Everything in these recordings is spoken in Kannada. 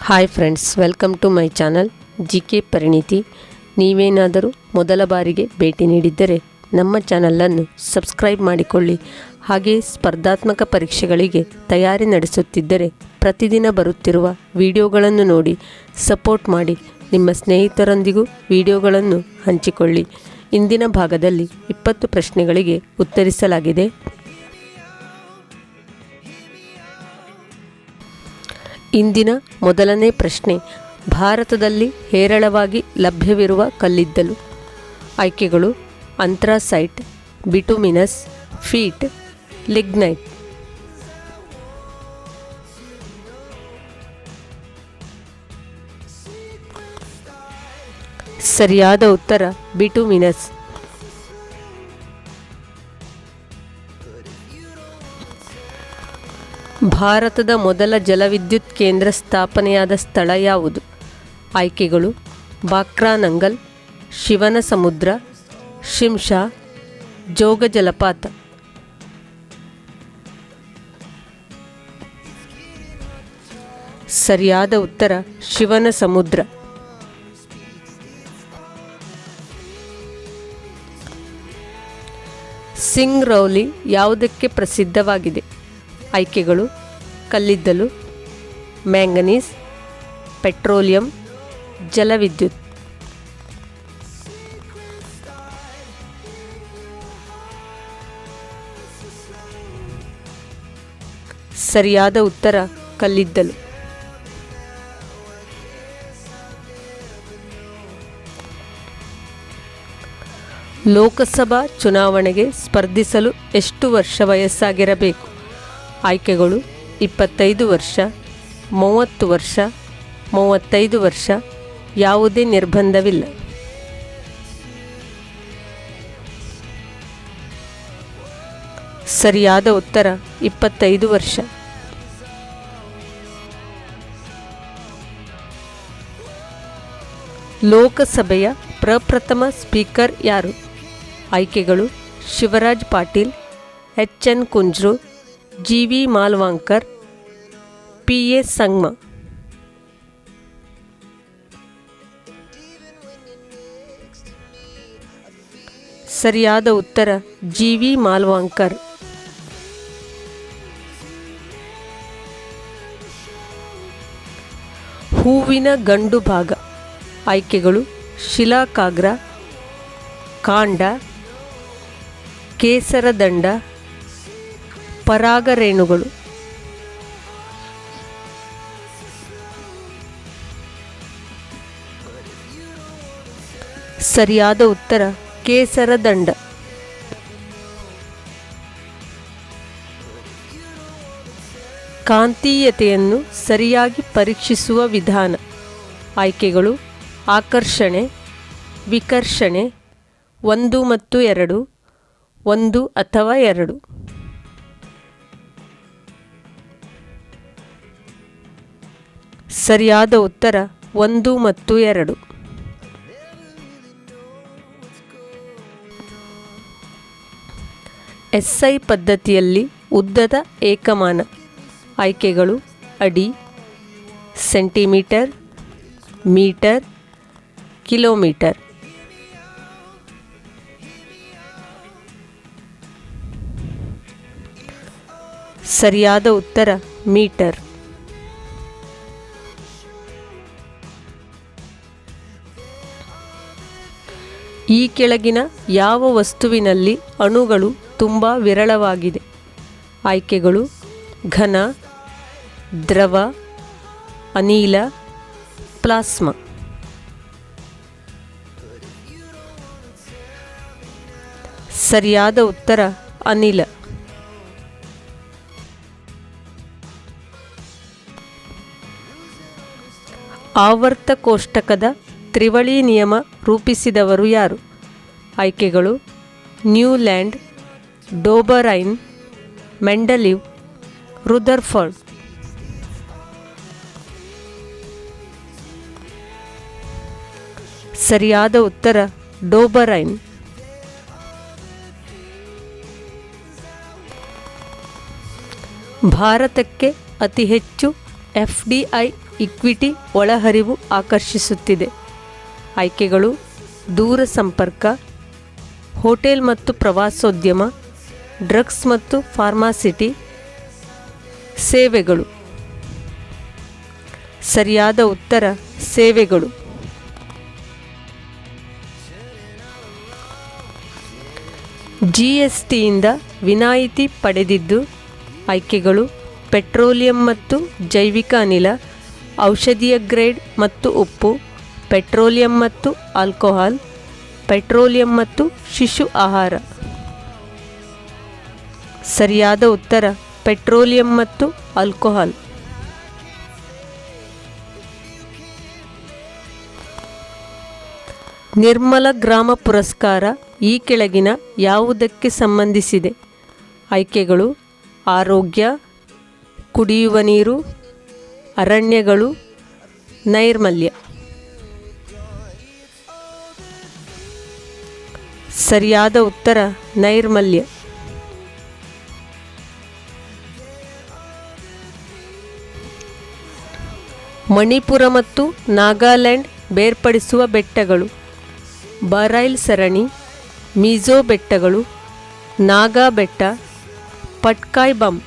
Hi friends, welcome to my channel GK Parinithi. ನೀವೇನಾದರೂ ಮೊದಲ ಬಾರಿಗೆ ಭೇಟಿ ನೀಡಿದ್ದರೆ ನಮ್ಮ ಚಾನಲನ್ನು ಸಬ್ಸ್ಕ್ರೈಬ್ ಮಾಡಿಕೊಳ್ಳಿ. ಹಾಗೆ ಸ್ಪರ್ಧಾತ್ಮಕ ಪರೀಕ್ಷೆಗಳಿಗೆ ತಯಾರಿ ನಡೆಸುತ್ತಿದ್ದರೆ ಪ್ರತಿದಿನ ಬರುತ್ತಿರುವ ವಿಡಿಯೋಗಳನ್ನು ನೋಡಿ ಸಪೋರ್ಟ್ ಮಾಡಿ. ನಿಮ್ಮ ಸ್ನೇಹಿತರೊಂದಿಗೂ ವಿಡಿಯೋಗಳನ್ನು ಹಂಚಿಕೊಳ್ಳಿ. ಇಂದಿನ ಭಾಗದಲ್ಲಿ 20 ಪ್ರಶ್ನೆಗಳಿಗೆ ಉತ್ತರಿಸಲಾಗಿದೆ. ಇಂದಿನ ಮೊದಲನೇ ಪ್ರಶ್ನೆ, ಭಾರತದಲ್ಲಿ ಹೇರಳವಾಗಿ ಲಭ್ಯವಿರುವ ಕಲ್ಲಿದ್ದಲು. ಆಯ್ಕೆಗಳು: ಅಂಥ್ರಾಸೈಟ್, ಬಿಟುಮಿನಸ್, ಪೀಟ್, ಲಿಗ್ನೈಟ್. ಸರಿಯಾದ ಉತ್ತರ ಬಿಟುಮಿನಸ್. ಭಾರತದ ಮೊದಲ ಜಲವಿದ್ಯುತ್ ಕೇಂದ್ರ ಸ್ಥಾಪನೆಯಾದ ಸ್ಥಳ ಯಾವುದು? ಆಯ್ಕೆಗಳು: ಬಾಕ್ರಾನಂಗಲ್, ಶಿವನ ಸಮುದ್ರ, ಶಿಂಷಾ, ಜೋಗ ಜಲಪಾತ. ಸರಿಯಾದ ಉತ್ತರ ಶಿವನ ಸಮುದ್ರ. ಸಿಂಗ್ರೌಲಿ ಯಾವುದಕ್ಕೆ ಪ್ರಸಿದ್ಧವಾಗಿದೆ? ಆಯ್ಕೆಗಳು: ಕಲ್ಲಿದ್ದಲು, ಮ್ಯಾಂಗನೀಸ್, ಪೆಟ್ರೋಲಿಯಂ, ಜಲವಿದ್ಯುತ್. ಸರಿಯಾದ ಉತ್ತರ ಕಲ್ಲಿದ್ದಲು. ಲೋಕಸಭಾ ಚುನಾವಣೆಗೆ ಸ್ಪರ್ಧಿಸಲು ಎಷ್ಟು ವರ್ಷ ವಯಸ್ಸಾಗಿರಬೇಕು? ಆಯ್ಕೆಗಳು: 25 ವರ್ಷ, 30 ವರ್ಷ, 35 ವರ್ಷ. ಯಾವುದೇ ನಿರ್ಬಂಧವಿಲ್ಲ. ಸರಿಯಾದ ಉತ್ತರ 25 ವರ್ಷ. ಲೋಕಸಭೆಯ ಪ್ರಪ್ರಥಮ ಸ್ಪೀಕರ್ ಯಾರು? ಆಯ್ಕೆಗಳು: Shivraj Patil, HN Kunzru, GV ಮಾಲ್ವಾಂಕರ್, PA ಸಂಗ್ಮ. ಸರಿಯಾದ ಉತ್ತರ GV ಮಾಲ್ವಾಂಕರ್. ಹೂವಿನ ಗಂಡು ಭಾಗ. ಆಯ್ಕೆಗಳು: ಶಿಲಾಕಾಗ್ರ, ಕಾಂಡ, ಕೇಸರದಂಡ, ಪರಾಗರೇಣುಗಳು. ಸರಿಯಾದ ಉತ್ತರ ಕೇಸರದಂಡ. ಕಾಂತೀಯತೆಯನ್ನು ಸರಿಯಾಗಿ ಪರೀಕ್ಷಿಸುವ ವಿಧಾನ. ಆಯ್ಕೆಗಳು: ಆಕರ್ಷಣೆ, ವಿಕರ್ಷಣೆ, 1 ಮತ್ತು 2, 1 ಅಥವಾ 2. ಸರಿಯಾದ ಉತ್ತರ 1 ಮತ್ತು 2. SI ಪದ್ಧತಿಯಲ್ಲಿ ಉದ್ದದ ಏಕಮಾನ. ಆಯ್ಕೆಗಳು: ಅಡಿ, ಸೆಂಟಿಮೀಟರ್, ಮೀಟರ್, ಕಿಲೋಮೀಟರ್. ಸರಿಯಾದ ಉತ್ತರ ಮೀಟರ್. ಈ ಕೆಳಗಿನ ಯಾವ ವಸ್ತುವಿನಲ್ಲಿ ಅಣುಗಳು ತುಂಬ ವಿರಳವಾಗಿದೆ? ಆಯ್ಕೆಗಳು: ಘನ, ದ್ರವ, ಅನಿಲ, ಪ್ಲಾಸ್ಮಾ. ಸರಿಯಾದ ಉತ್ತರ ಅನಿಲ. ಆವರ್ತ ಕೋಷ್ಟಕದ ತ್ರಿವಳಿ ನಿಯಮ ರೂಪಿಸಿದವರು ಯಾರು? ಆಯ್ಕೆಗಳು: ನ್ಯೂಲ್ಯಾಂಡ್, ಡೋಬರೈನ್, ಮೆಂಡಲೀವ್, ರುದರ್ಫರ್ಡ್. ಸರಿಯಾದ ಉತ್ತರ ಡೋಬರೈನ್. ಭಾರತಕ್ಕೆ ಅತಿ ಹೆಚ್ಚು FDI ಇಕ್ವಿಟಿ ಒಳಹರಿವು ಆಕರ್ಷಿಸುತ್ತಿದೆ. ಆಯ್ಕೆಗಳು: ದೂರ ಸಂಪರ್ಕ, ಹೋಟೆಲ್ ಮತ್ತು ಪ್ರವಾಸೋದ್ಯಮ, ಡ್ರಗ್ಸ್ ಮತ್ತು ಫಾರ್ಮಾಸಿಟಿ, ಸೇವೆಗಳು. ಸರಿಯಾದ ಉತ್ತರ ಸೇವೆಗಳು. GSTಯಿಂದ ವಿನಾಯಿತಿ ಪಡೆದಿದ್ದು. ಆಯ್ಕೆಗಳು: ಪೆಟ್ರೋಲಿಯಂ ಮತ್ತು ಜೈವಿಕ ಅನಿಲ, ಔಷಧೀಯ ಗ್ರೇಡ್ ಮತ್ತು ಉಪ್ಪು, ಪೆಟ್ರೋಲಿಯಂ ಮತ್ತು ಆಲ್ಕೋಹಾಲ್, ಪೆಟ್ರೋಲಿಯಂ ಮತ್ತು ಶಿಶು ಆಹಾರ. ಸರಿಯಾದ ಉತ್ತರ ಪೆಟ್ರೋಲಿಯಂ ಮತ್ತು ಆಲ್ಕೋಹಾಲ್. ನಿರ್ಮಲ ಗ್ರಾಮ ಪುರಸ್ಕಾರ ಈ ಕೆಳಗಿನ ಯಾವುದಕ್ಕೆ ಸಂಬಂಧಿಸಿದೆ? ಆಯ್ಕೆಗಳು: ಆರೋಗ್ಯ, ಕುಡಿಯುವ ನೀರು, ಅರಣ್ಯಗಳು, ನೈರ್ಮಲ್ಯ. ಸರಿಯಾದ ಉತ್ತರ ನೈರ್ಮಲ್ಯ. ಮಣಿಪುರ ಮತ್ತು ನಾಗಾಲ್ಯಾಂಡ್ ಬೇರ್ಪಡಿಸುವ ಬೆಟ್ಟಗಳು: ಬರೈಲ್ ಸರಣಿ, ಮಿಜೋ ಬೆಟ್ಟಗಳು, ನಾಗಾ ಬೆಟ್ಟ, ಪಟ್ಕಾಯ್ ಬಮ್.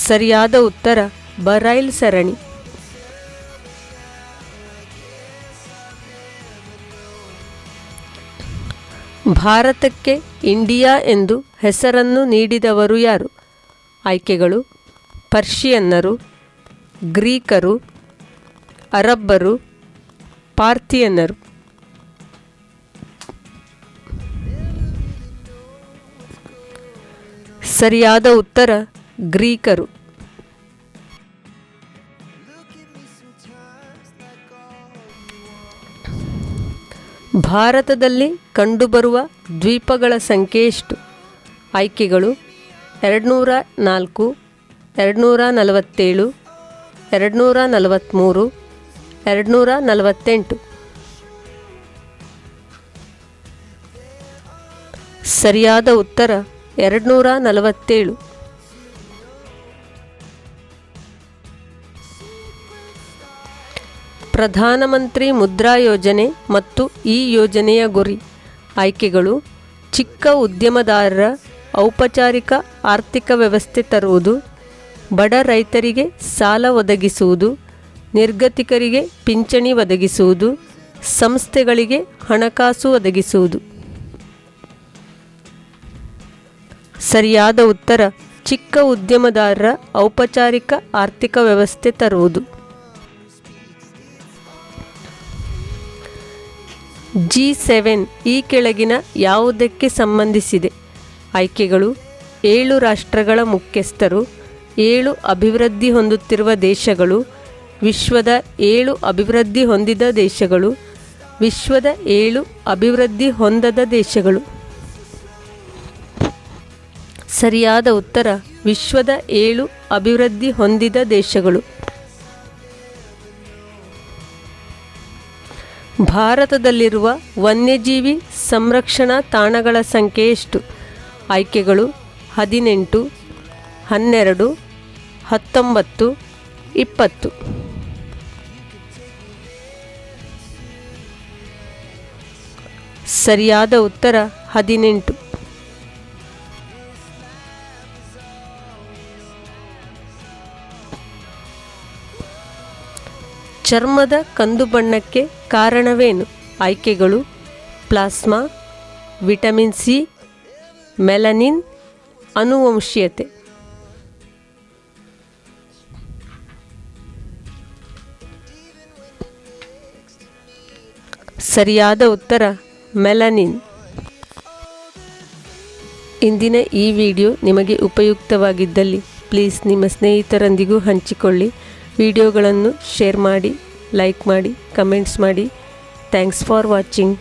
ಸರಿಯಾದ ಉತ್ತರ ಬರೈಲ್ ಸರಣಿ. ಭಾರತಕ್ಕೆ ಇಂಡಿಯಾ ಎಂದು ಹೆಸರನ್ನು ನೀಡಿದವರು ಯಾರು? ಆಯ್ಕೆಗಳು: ಪರ್ಷಿಯನ್ನರು, ಗ್ರೀಕರು, ಅರಬ್ಬರು, ಪಾರ್ಥಿಯನ್ನರು. ಸರಿಯಾದ ಉತ್ತರ ಗ್ರೀಕರು. ಭಾರತದಲ್ಲಿ ಕಂಡುಬರುವ ದ್ವೀಪಗಳ ಸಂಖ್ಯೆ ಎಷ್ಟು? ಆಯ್ಕೆಗಳು: 204, 247, 243, 248. ಸರಿಯಾದ ಉತ್ತರ 247. ಪ್ರಧಾನಮಂತ್ರಿ ಮುದ್ರಾ ಯೋಜನೆ ಮತ್ತು ಈ ಯೋಜನೆಯ ಗುರಿ. ಆಯ್ಕೆಗಳು: ಚಿಕ್ಕ ಉದ್ಯಮದಾರರ ಔಪಚಾರಿಕ ಆರ್ಥಿಕ ವ್ಯವಸ್ಥೆ ತರುವುದು, ಬಡ ರೈತರಿಗೆ ಸಾಲ ಒದಗಿಸುವುದು, ನಿರ್ಗತಿಕರಿಗೆ ಪಿಂಚಣಿ ಒದಗಿಸುವುದು, ಸಂಸ್ಥೆಗಳಿಗೆ ಹಣಕಾಸು ಒದಗಿಸುವುದು. ಸರಿಯಾದ ಉತ್ತರ ಚಿಕ್ಕ ಉದ್ಯಮದಾರರ ಔಪಚಾರಿಕ ಆರ್ಥಿಕ ವ್ಯವಸ್ಥೆ ತರುವುದು. G7 ಈ ಕೆಳಗಿನ ಯಾವುದಕ್ಕೆ ಸಂಬಂಧಿಸಿದೆ? ಆಯ್ಕೆಗಳು: 7 ರಾಷ್ಟ್ರಗಳ ಮುಖ್ಯಸ್ಥರು, 7 ಅಭಿವೃದ್ಧಿ ಹೊಂದುತ್ತಿರುವ ದೇಶಗಳು, ವಿಶ್ವದ 7 ಅಭಿವೃದ್ಧಿ ಹೊಂದಿದ ದೇಶಗಳು, ವಿಶ್ವದ 7 ಅಭಿವೃದ್ಧಿ ಹೊಂದದ ದೇಶಗಳು. ಸರಿಯಾದ ಉತ್ತರ ವಿಶ್ವದ 7 ಅಭಿವೃದ್ಧಿ ಹೊಂದಿದ ದೇಶಗಳು. ಭಾರತದಲ್ಲಿರುವ ವನ್ಯಜೀವಿ ಸಂರಕ್ಷಣಾ ತಾಣಗಳ ಸಂಖ್ಯೆ ಎಷ್ಟು? ಆಯ್ಕೆಗಳು: 18, 12, 19, 20. ಸರಿಯಾದ ಉತ್ತರ 18. ಚರ್ಮದ ಕಂದು ಬಣ್ಣಕ್ಕೆ ಕಾರಣವೇನು? ಆಯ್ಕೆಗಳು: ಪ್ಲಾಸ್ಮಾ, ವಿಟಮಿನ್ ಸಿ, ಮೆಲನಿನ್, ಆನುವಂಶೀಯತೆ. ಸರಿಯಾದ ಉತ್ತರ ಮೆಲನಿನ್. ಇಂದಿನ ಈ ವಿಡಿಯೋ ನಿಮಗೆ ಉಪಯುಕ್ತವಾಗಿದ್ದಲ್ಲಿ ಪ್ಲೀಸ್ ನಿಮ್ಮ ಸ್ನೇಹಿತರೊಂದಿಗೂ ಹಂಚಿಕೊಳ್ಳಿ. ವಿಡಿಯೋಗಳನ್ನು ಶೇರ್ ಮಾಡಿ, ಲೈಕ್ ಮಾಡಿ, ಕಮೆಂಟ್ಸ್ ಮಾಡಿ. Thanks for watching.